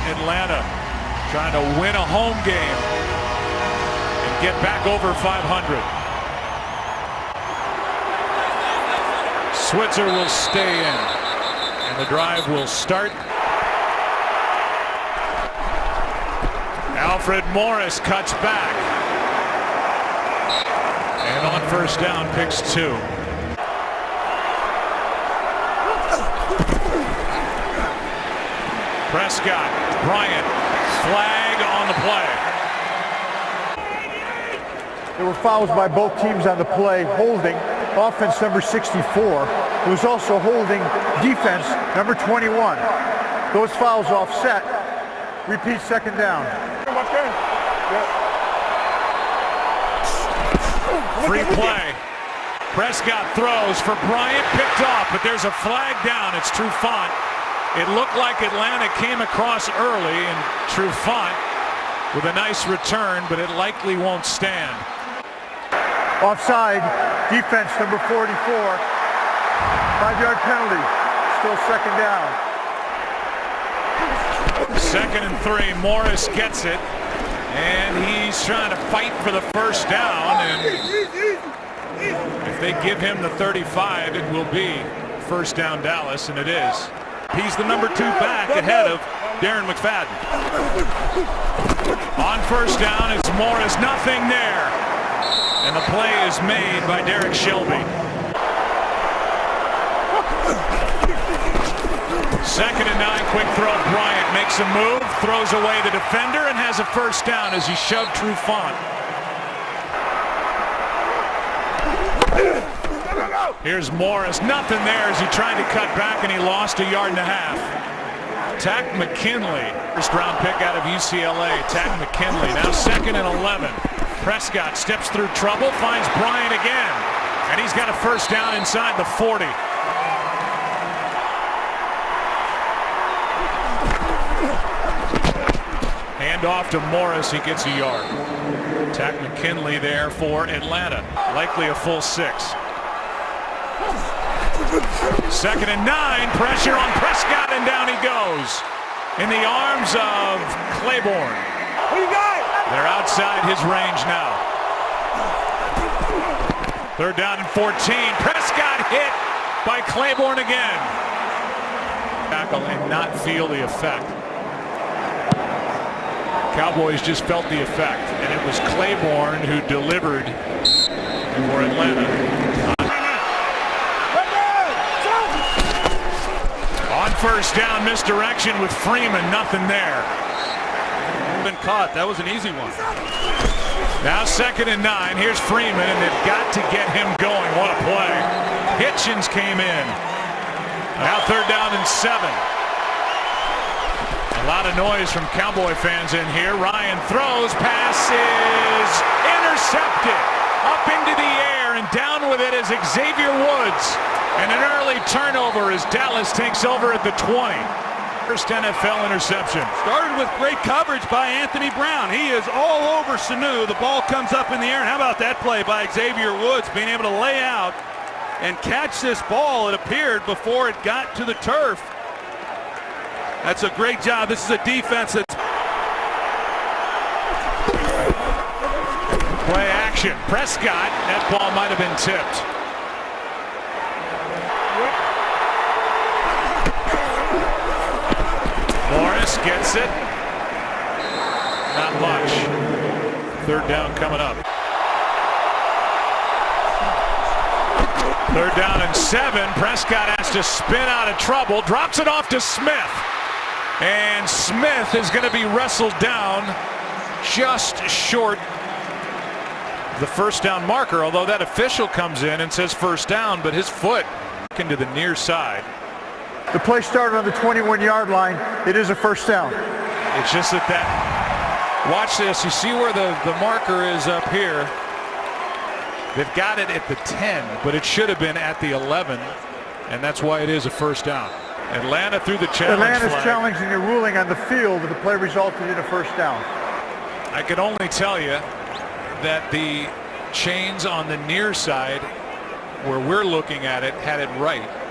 Atlanta trying to win a home game and get back over 500. Switzer will stay in, and the drive will start. Alfred Morris cuts back, and on first down picks 2. Prescott, Bryant, flag on the play. There were fouls by both teams on the play, holding offense number 64. It was also holding defense number 21. Those fouls offset. Repeat second down. Free play. Prescott throws for Bryant, picked off, but there's a flag down. It's Trufant. It looked like Atlanta came across early, and Trufant with a nice return, but it likely won't stand. Offside, defense number 44. 5-yard penalty, still second down. 2nd and 3, Morris gets it, and he's trying to fight for the first down, and if they give him the 35, it will be first down Dallas, and it is. He's the number 2 back ahead of Darren McFadden. On first down, it's Morris, nothing there. And the play is made by Derek Shelby. 2nd and 9, quick throw. Bryant makes a move, throws away the defender, and has a first down as he shoved Trufant. Here's Morris, nothing there as he tried to cut back, and he lost 1.5 yards. Tack McKinley, first round pick out of UCLA. Tack McKinley, now 2nd and 11. Prescott steps through trouble, finds Bryant again, and he's got a first down inside the 40. Hand off to Morris, he gets a yard. Tack McKinley there for Atlanta, likely a full 6. 2nd and 9, pressure on Prescott, and down he goes in the arms of Claiborne. They're outside his range now. 3rd down and 14. Prescott hit by Claiborne again. Tackle and not feel the effect. Cowboys just felt the effect, and it was Claiborne who delivered for Atlanta. On first down, misdirection with Freeman, nothing there. Been caught, that was an easy one. Now 2nd and 9, here's Freeman, and they've got to get him going. What a play. Hitchens came in. Now 3rd down and 7. A lot of noise from Cowboy fans in here. Ryan throws, pass is intercepted. Up into the air, and down with it is Xavier Woods. And an early turnover as Dallas takes over at the 20. First NFL interception. Started with great coverage by Anthony Brown. He is all over Sanu. The ball comes up in the air. And how about that play by Xavier Woods, being able to lay out and catch this ball, it appeared, before it got to the turf. That's a great job. This is a defense that's... Play action. Prescott, that ball might have been tipped. Morris gets it. Not much. 3rd down coming up. 3rd down and 7. Prescott has to spin out of trouble. Drops it off to Smith. And Smith is going to be wrestled down just short the first down marker, although that official comes in and says first down, but his foot into the near side. The play started on the 21-yard line. It is a first down. It's just that watch this. You see where the marker is up here. They've got it at the 10, but it should have been at the 11, and that's why it is a first down. Atlanta through the challenge Atlanta's flag. challenging the ruling on the field, but the play resulted in a first down. I can only tell you that the chains on the near side, where we're looking at it, had it right.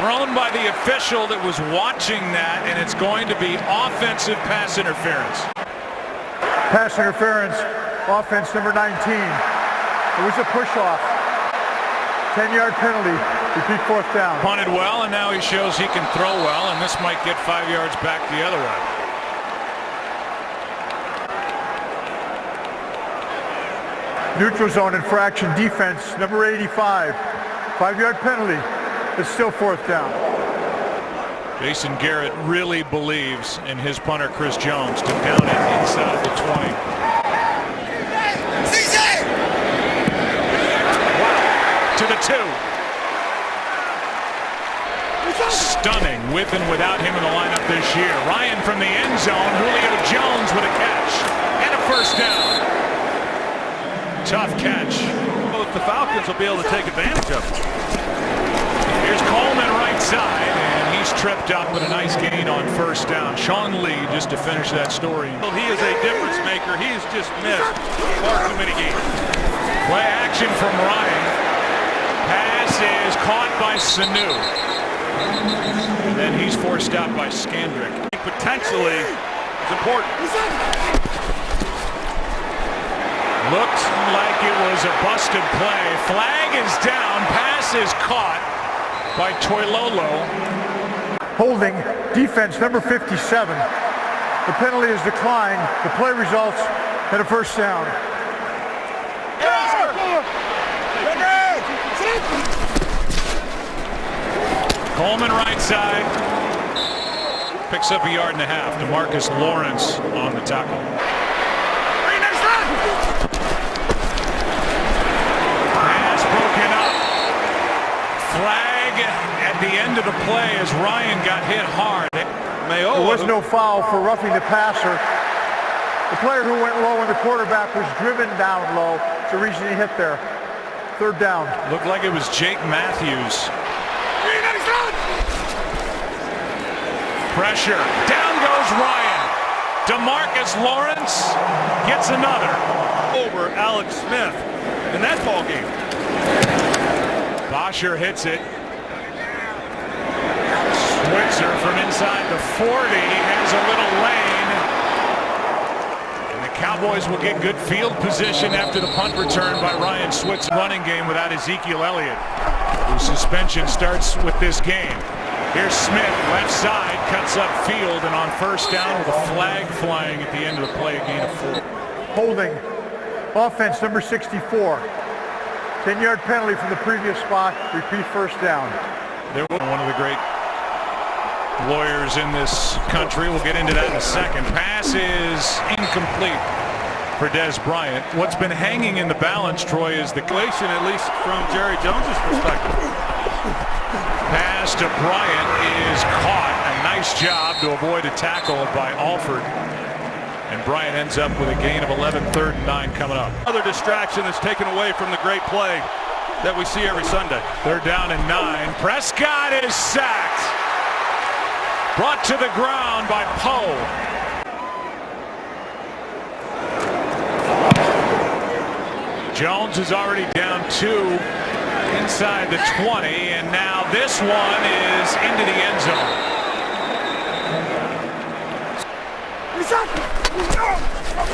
thrown by the official that was watching that, and it's going to be offensive pass interference. Pass interference, offense number 19. It was a push-off. 10-yard penalty. Repeat fourth down. Punted well, and now he shows he can throw well, and this might get 5 yards back the other way. Neutral zone infraction defense, number 85. 5-yard penalty. It's still fourth down. Jason Garrett really believes in his punter, Chris Jones, to down it inside the 20. Wow. To the 2. Stunning with and without him in the lineup this year. Ryan from the end zone. Julio Jones with a catch and a first down. Tough catch. Both the Falcons will be able to take advantage of it. Here's Coleman right side, and he's tripped up with a nice gain on first down. Sean Lee just to finish that story. Well, he is a difference maker. He has just missed far too many games. Play action from Ryan. Pass is caught by Sanu. And then he's forced out by Skandrick. Potentially is important. Looked like it was a busted play. Flag is down. Pass is caught by Toilolo. Holding defense number 57. The penalty is declined. The play results in a first down. Coleman right side. Picks up a yard and a half. DeMarcus Lawrence on the tackle. Pass broken up. Flag at the end of the play as Ryan got hit hard. There was no foul for roughing the passer. The player who went low and the quarterback was driven down low. It's the reason he hit there. Third down. Looked like it was Jake Matthews. Pressure. Down goes Ryan. DeMarcus Lawrence gets another. Over Alex Smith in that ball game. Bosher hits it. Switzer from inside the 40 has a little lane. And the Cowboys will get good field position after the punt return by Ryan Switzer. Running game without Ezekiel Elliott, whose suspension starts with this game. Here's Smith, left side, cuts up field, and on first down with a flag flying at the end of the play, a gain of 4. Holding. Offense number 64. 10-yard penalty from the previous spot. Repeat first down. They're one of the great lawyers in this country. We'll get into that in a second. Pass is incomplete for Des Bryant. What's been hanging in the balance, Troy, is the Situation, at least from Jerry Jones's perspective. Pass to Bryant is caught. A nice job to avoid a tackle by Alford. And Bryant ends up with a gain of 11, 3rd and 9 coming up. Another distraction that's taken away from the great play that we see every Sunday. 3rd down and 9. Prescott is sacked. Brought to the ground by Poe. Jones is already down 2 inside the 20, and now this one is into the end zone.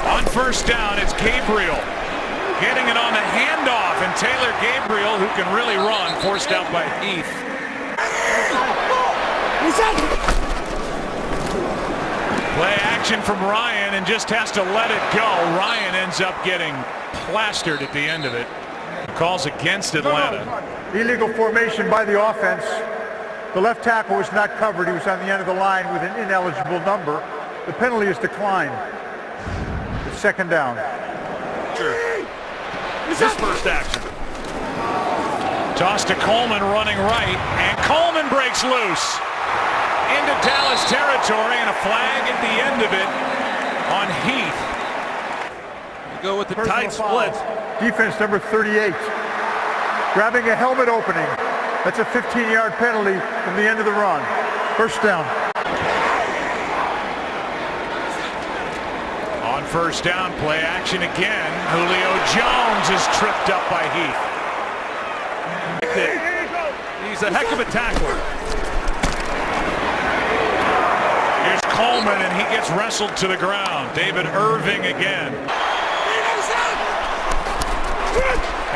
On first down, it's Gabriel getting it on the handoff, and Taylor Gabriel, who can really run, forced out by Heath. Play action from Ryan, and just has to let it go. Ryan ends up getting plastered at the end of it. Calls against Atlanta. Illegal formation by the offense. The left tackle was not covered. He was on the end of the line with an ineligible number. The penalty is declined. It's 2nd down. Sure. This first action. Toss to Coleman running right, and Coleman breaks loose into Dallas territory, and a flag at the end of it on Heath. You go with the Personal tight foul. split. Defense number 38. Grabbing a helmet opening. That's a 15-yard penalty from the end of the run. First down. On first down, play action again. Julio Jones is tripped up by Heath. He He's a heck of a tackler. Here's Coleman, and he gets wrestled to the ground. David Irving again.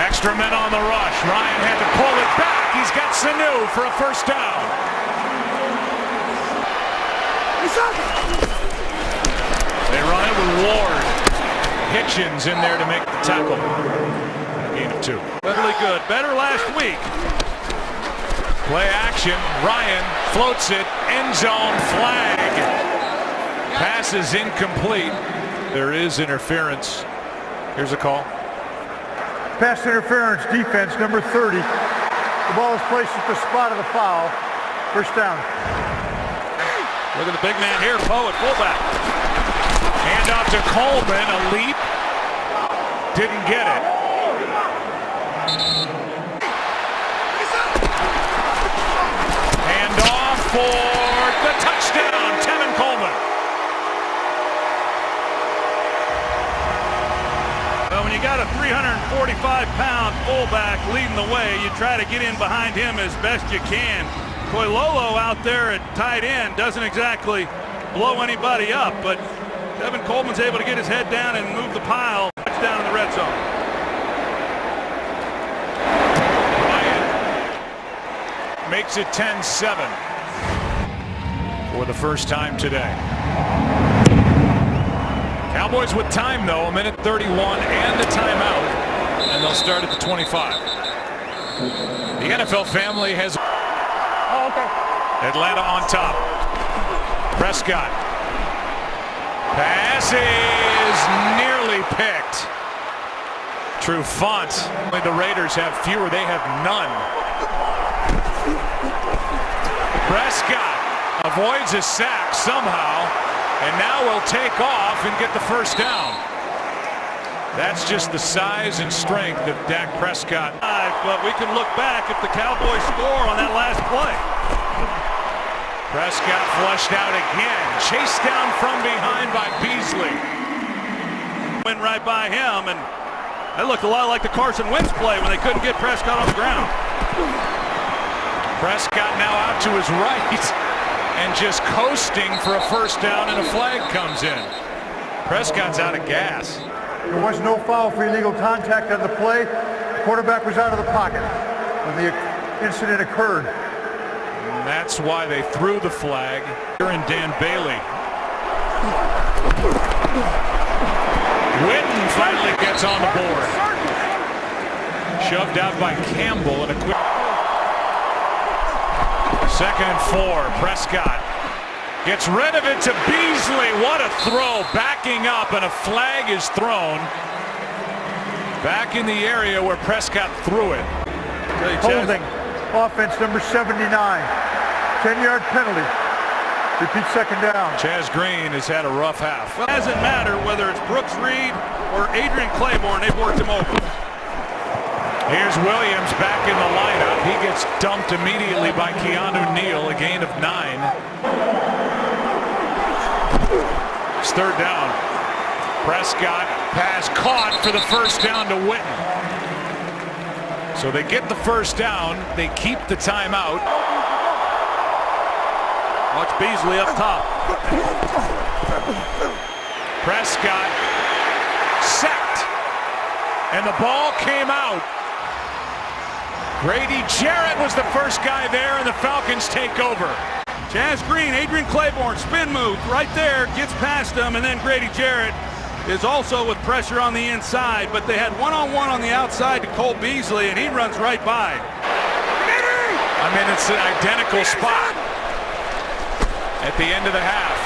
Extra men on the rush. Ryan had to pull it back. He's got Sanu for a first down. They run it with Ward. Hitchens in there to make the tackle. Gain of 2. Really good. Better last week. Play action. Ryan floats it. End zone flag. Pass is incomplete. There is interference. Here's a call. Pass interference defense, number 30. The ball is placed at the spot of the foul. First down. Look at the big man here, Poe at fullback. Hand off to Coleman, a leap. Didn't get it. Hand off for the touchdown, Tevin Coleman. Well, when you got a 345-pound fullback leading the way, you try to get in behind him as best you can. Koilolo out there at tight end doesn't exactly blow anybody up, but Tevin Coleman's able to get his head down and move the pile. Touchdown in the red zone. Ryan makes it 10-7 for the first time today. Cowboys with time, though, a minute 31 and the timeout, and they'll start at the 25. The NFL family has Atlanta on top. Prescott. Pass is nearly picked. Trufant. The Raiders have fewer. They have none. Prescott avoids a sack somehow, and now will take off and get the first down. That's just the size and strength of Dak Prescott. But we can look back if the Cowboys score on that last play. Prescott flushed out again. Chased down from behind by Beasley. Went right by him, and that looked a lot like the Carson Wentz play when they couldn't get Prescott on the ground. Prescott now out to his right and just coasting for a first down, and a flag comes in. Prescott's out of gas. There was no foul for illegal contact on the play. The quarterback was out of the pocket when the incident occurred. And that's why they threw the flag. Here in Dan Bailey. Witten finally gets on the board. Shoved out by Campbell in a quick. 2nd and 4. Prescott gets rid of it to Beasley. What a throw. Backing up, and a flag is thrown. Back in the area where Prescott threw it. Holding. Offense number 79. 10-yard penalty. Repeat second down. Chaz Green has had a rough half. Well, it doesn't matter whether it's Brooks Reed or Adrian Claiborne. They've worked him over. Here's Williams back in the lineup. He gets dumped immediately by Keanu Neal, a gain of 9. It's 3rd down. Prescott pass caught for the first down to Witten. So they get the first down. They keep the timeout. Watch Beasley up top. Prescott sacked, and the ball came out. Grady Jarrett was the first guy there, and the Falcons take over. Chaz Green, Adrian Claiborne, spin move right there, gets past him, and then Grady Jarrett is also with pressure on the inside, but they had one-on-one on the outside to Cole Beasley, and he runs right by. I mean, it's an identical spot at the end of the half.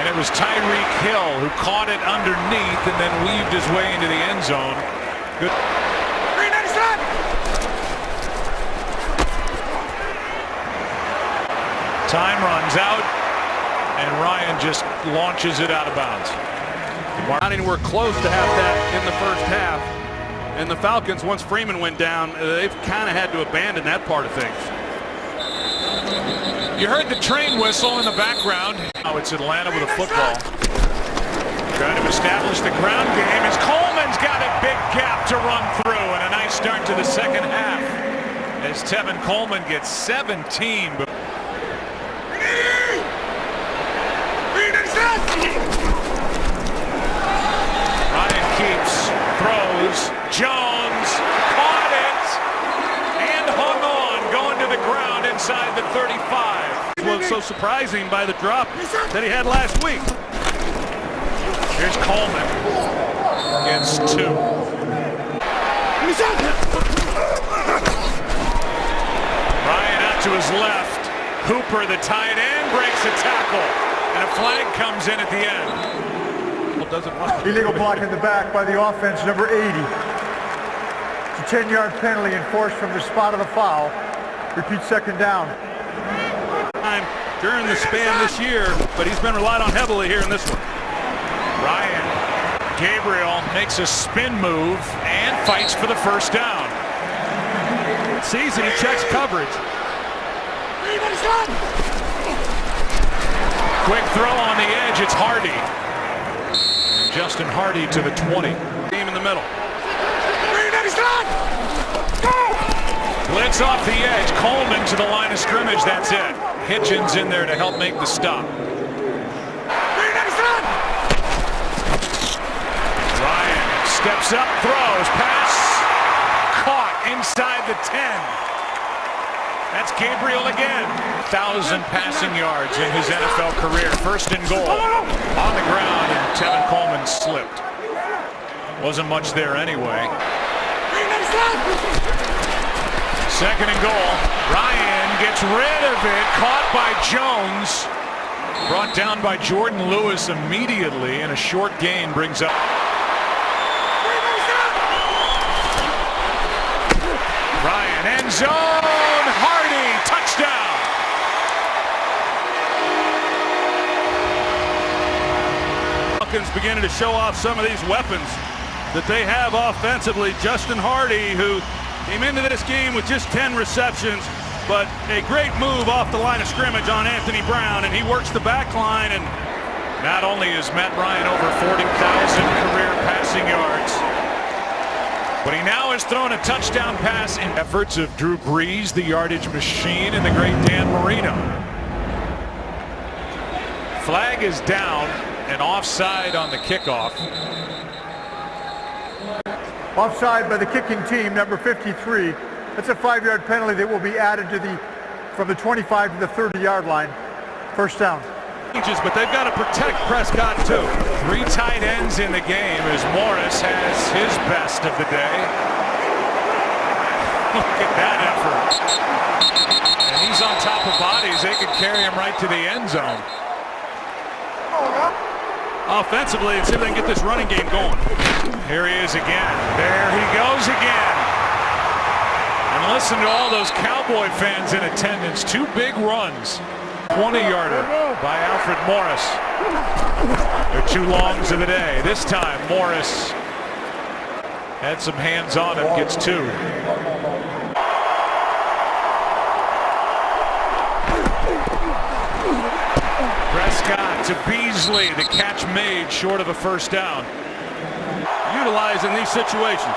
And it was Tyreek Hill who caught it underneath and then weaved his way into the end zone. Good. Time runs out, and Ryan just launches it out of bounds. Not anywhere close to have that in the first half. And the Falcons, once Freeman went down, they've kind of had to abandon that part of things. You heard the train whistle in the background. Now it's Atlanta with a football. Trying to establish the ground game as Coleman's got a big gap to run through, and a nice start to the second half. as Tevin Coleman gets 17. Ryan keeps, throws, Jones caught it and hung on, going to the ground inside the 35. It was so surprising by the drop that he had last week. Here's Coleman, gets 2. Ryan out to his left. Hooper, the tight end, breaks a tackle, and a flag comes in at the end. Illegal block in the back by the offense, number 80. It's a 10-yard penalty enforced from the spot of the foul. Repeat, second down. During the span this year, but he's been relied on heavily here in this one. Ryan Gabriel makes a spin move and fights for the first down. Sees it, he checks coverage. Quick throw on the edge, it's Hardy. And Justin Hardy to the 20. Team in the middle. Blitz off the edge, Coleman to the line of scrimmage, that's it. Hitchens in there to help make the stop. Ryan steps up, throws, pass, caught inside the 10. That's Gabriel again. 1,000 passing yards in his NFL career. First and goal on the ground, and Tevin Coleman slipped. Wasn't much there anyway. Second and goal. Ryan gets rid of it. Caught by Jones. Brought down by Jordan Lewis immediately, and a short gain brings up. Ryan, end zone. Hardy, touchdown. Falcons beginning to show off some of these weapons that they have offensively. Justin Hardy, who came into this game with just 10 receptions, but a great move off the line of scrimmage on Anthony Brown, and he works the back line. And not only is Matt Ryan over 40,000 career passing yards, but he now has thrown a touchdown pass in efforts of Drew Brees, the yardage machine, and the great Dan Marino. Flag is down and offside on the kickoff. Offside by the kicking team, number 53. That's a 5-yard penalty that will be added to from the 25 to the 30-yard line. First down. But they've got to protect Prescott too. 3 tight ends in the game as Morris has his best of the day. Look at that effort. And he's on top of bodies. They could carry him right to the end zone. Offensively, and see if they can get this running game going. Here he is again. There he goes again. And listen to all those Cowboy fans in attendance. 2 big runs. 20-yarder by Alfred Morris. They're 2 longs of the day. This time, Morris had some hands on him, gets 2. Prescott to Beasley. The catch made short of a first down. Utilized in these situations.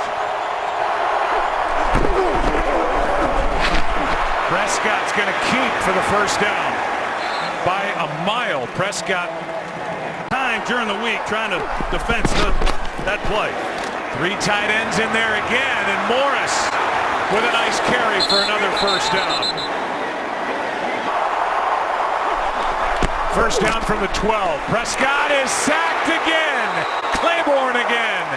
Prescott's going to keep for the first down by a mile. Prescott Time during the week trying to defend that play. 3 tight ends in there again, and Morris with a nice carry for another first down. First down from the 12. Prescott is sacked again. Claiborne again.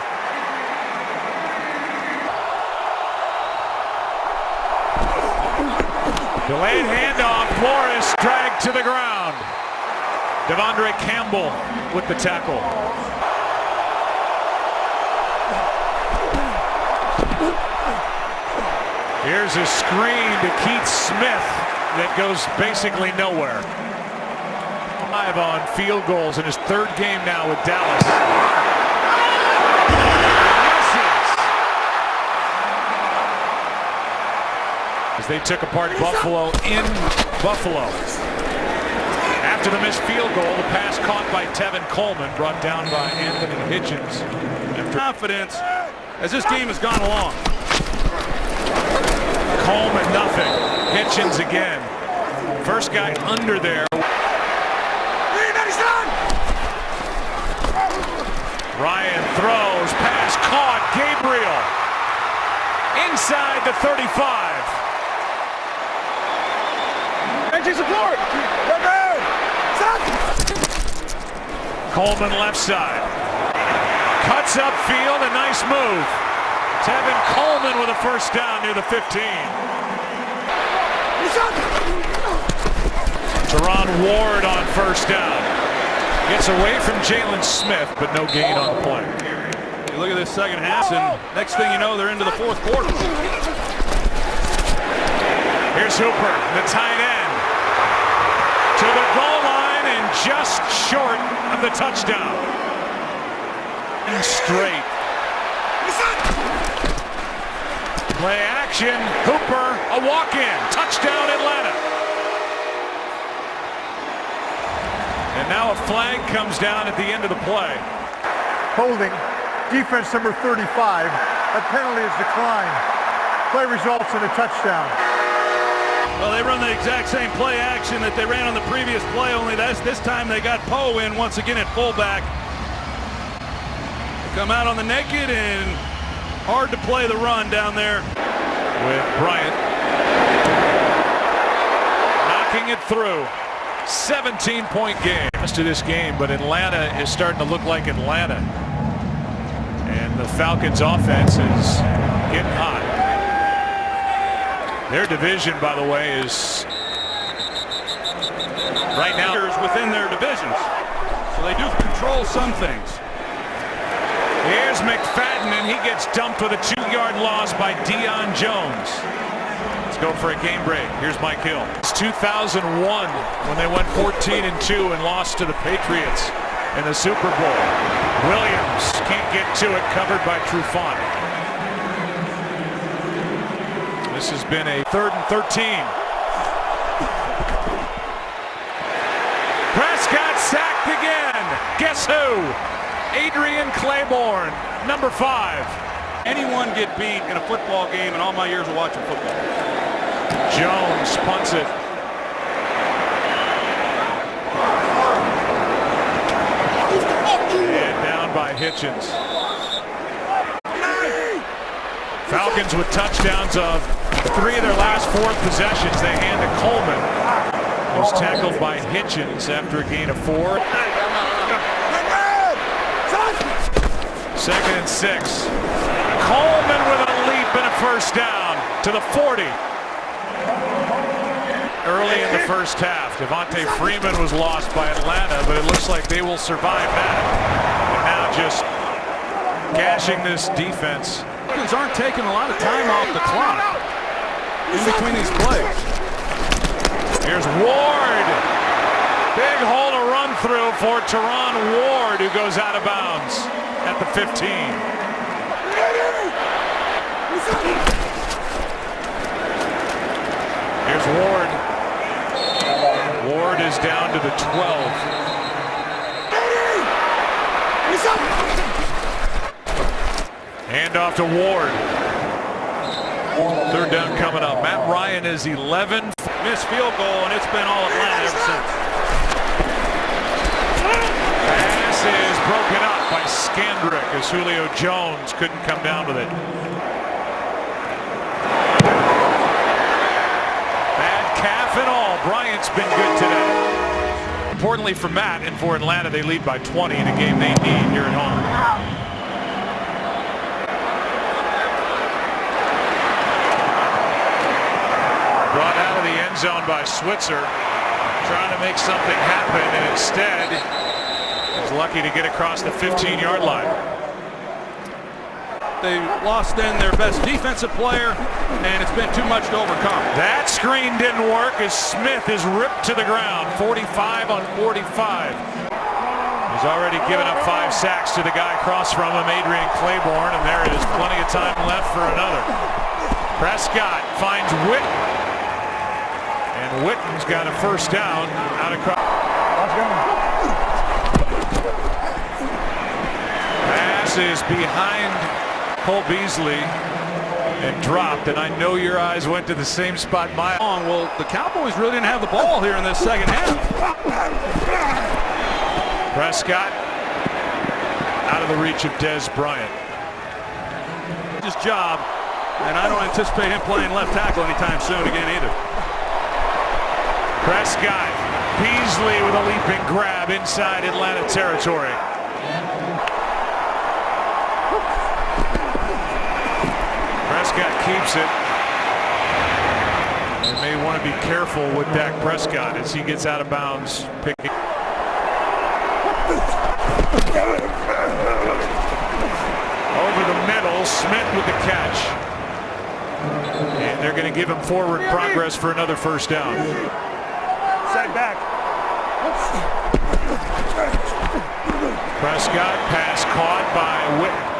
Delayed handoff. Morris dragged to the ground. Devondre Campbell with the tackle. Here's a screen to Keith Smith that goes basically nowhere. 5 on field goals in his 3rd game now with Dallas. As they took apart Buffalo in Buffalo. After the missed field goal, the pass caught by Tevin Coleman, brought down by Anthony Hitchens. Confidence as this game has gone along. Coleman, nothing. Hitchens again. First guy under there. Ryan throws, pass caught, Gabriel. Inside the 35. Support. Coleman left side. Cuts upfield, a nice move. Tevin Coleman with a first down near the 15. Teron Ward on first down. Gets away from Jalen Smith, but no gain on the play. You look at this second half, and next thing you know, they're into the fourth quarter. Here's Hooper, the tight end. To the goal line and just short of the touchdown. And straight. Play action. Hooper, a walk-in. Touchdown, Atlanta. And now a flag comes down at the end of the play. Holding. Defense number 35. That penalty is declined. Play results in a touchdown. Well, they run the exact same play action that they ran on the previous play, only this time they got Poe in once again at fullback. They come out on the naked and hard to play the run down there. With Bryant knocking it through. 17-point game. Rest of this game, but Atlanta is starting to look like Atlanta. And the Falcons offense is getting hot. Their division, by the way, is right now within their divisions. So they do control some things. Here's McFadden, and he gets dumped with a 2-yard loss by Deion Jones. Let's go for a game break. Here's Mike Hill. It's 2001 when they went 14-2 and lost to the Patriots in the Super Bowl. Williams can't get to it, covered by Trufant. This has been a 3rd and 13. Prescott sacked again. Guess who? Adrian Claiborne, number 5. Anyone get beat in a football game in all my years of watching football. Jones punts it. And down by Hitchens. Falcons with touchdowns of 3 of their last 4 possessions. They hand to Coleman. Was tackled by Hitchens after a gain of 4. 2nd and 6. Coleman with a leap and a first down to the 40. Early in the first half, Devontae Freeman was lost by Atlanta, but it looks like they will survive that. And now just gashing this defense. Falcons aren't taking a lot of time off the clock in between these plays. Here's Ward. Big hole to run through for Teron Ward, who goes out of bounds at the 15. Here's Ward. Ward is down to the 12. Hand off to Ward. 3rd down coming up. Matt Ryan is 11. Missed field goal, and it's been all Atlanta ever since. Pass is broken up by Scandrick as Julio Jones couldn't come down with it. Bad calf and all. Bryant's been good today. Importantly for Matt and for Atlanta, they lead by 20 in a game they need here at home. Brought out of the end zone by Switzer, trying to make something happen, and instead was lucky to get across the 15-yard line. They lost then their best defensive player, and it's been too much to overcome. That screen didn't work as Smith is ripped to the ground. 45 on 45. He's already given up 5 sacks to the guy across from him, Adrian Claiborne, and there is plenty of time left for another. Prescott finds Witten. And Witten's got a first down out across. Pass is behind Cole Beasley. and dropped, and I know your eyes went to the same spot. Well, the Cowboys really didn't have the ball here in this second half. Prescott out of the reach of Dez Bryant. His job, and I don't anticipate him playing left tackle anytime soon again either. Prescott, Beasley with a leaping grab inside Atlanta territory. Prescott keeps it. They may want to be careful with Dak Prescott as he gets out of bounds. Picking. Over the middle, Smith with the catch. And they're going to give him forward progress for another first down. Side back. Prescott, pass caught by Whitten.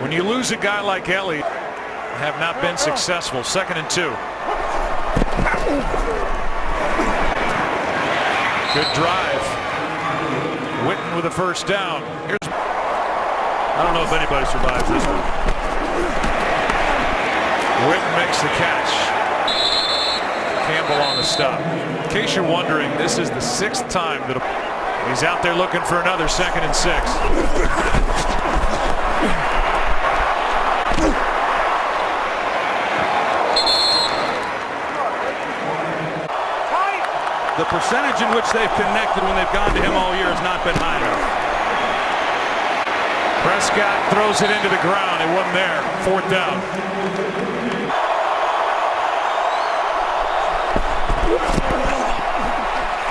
When you lose a guy like Elliott, have not been successful. 2nd and 2. Good drive. Whitten with a first down. I don't know if anybody survives this one. Whitten makes the catch. Campbell on the stop. In case you're wondering, this is the 6th time that he's out there looking for another 2nd and 6. The percentage in which they've connected when they've gone to him all year has not been high enough. Prescott throws it into the ground. It wasn't there. 4th down.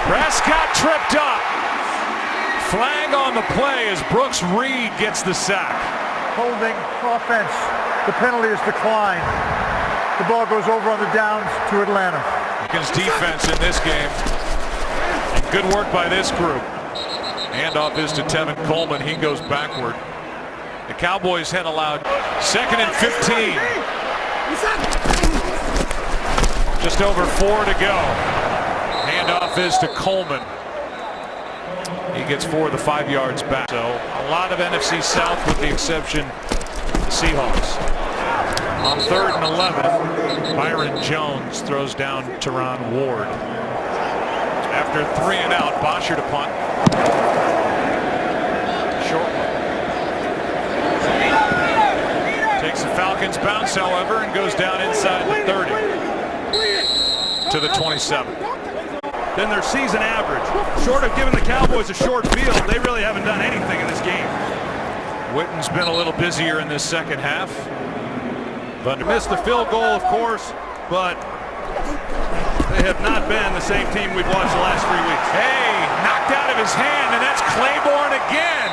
Prescott tripped up. Flag on the play as Brooks Reed gets the sack. Holding offense. The penalty is declined. The ball goes over on the downs to Atlanta. Falcons defense in this game. And good work by this group. Handoff is to Tevin Coleman. He goes backward. The Cowboys had allowed 2nd and 15. Just over 4 to go. Handoff is to Coleman. He gets 4 of the 5 yards back. So a lot of NFC South with the exception of the Seahawks. On 3rd and 11, Byron Jones throws down Teron Ward. After 3 and out, Bosher to punt. Short one. Takes the Falcons bounce, however, and goes down inside the 30 to the 27. Then their season average. Short of giving the Cowboys a short field, they really haven't done anything in this game. Witten's been a little busier in this second half. But missed the field goal, of course, but they have not been the same team we've watched the last 3 weeks. Hey, knocked out of his hand, and that's Claiborne again.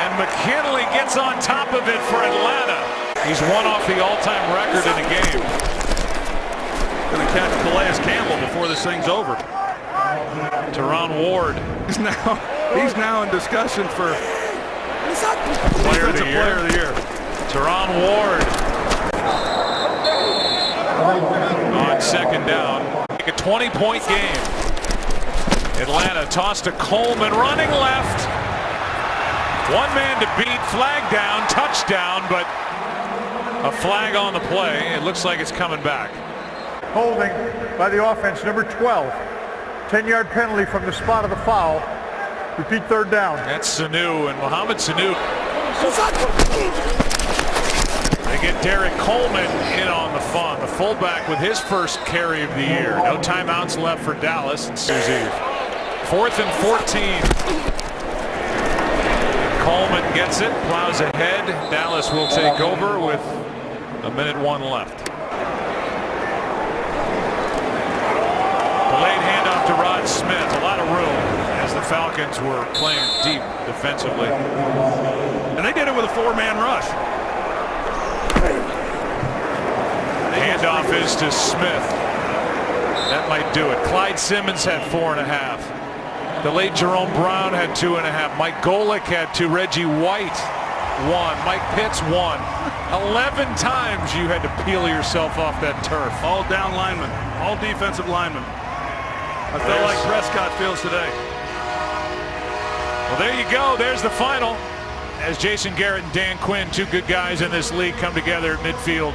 And McKinley gets on top of it for Atlanta. He's one off the all-time record in a game. Going to catch Calais Campbell before this thing's over. Teron Ward. He's now in discussion for Player of the year. Teron Ward. On 2nd down. Make a 20-point game. Atlanta tossed to Coleman, running left. One man to beat, flag down, touchdown, but a flag on the play. It looks like it's coming back. Holding by the offense, number 12. 10-yard penalty from the spot of the foul. Repeat 3rd down. That's Sanu and Mohamed Sanu. They get Derek Coleman in on the fun. The fullback with his first carry of the year. No timeouts left for Dallas and Suzy. 4th and 14. Coleman gets it, plows ahead. Dallas will take over with 1:01 left. Delayed handoff to Rod Smith. A lot of room as the Falcons were playing deep defensively. And they did it with a 4-man rush. Handoff is to Smith. That might do it. Clyde Simmons had 4.5. The late Jerome Brown had 2.5. Mike Golick had 2. Reggie White 1. Mike Pitts 1. 11 times you had to peel yourself off that turf. All down linemen, all defensive linemen. I felt like Prescott feels today. Well, there you go. There's the final. as Jason Garrett and Dan Quinn, two good guys in this league, come together at midfield.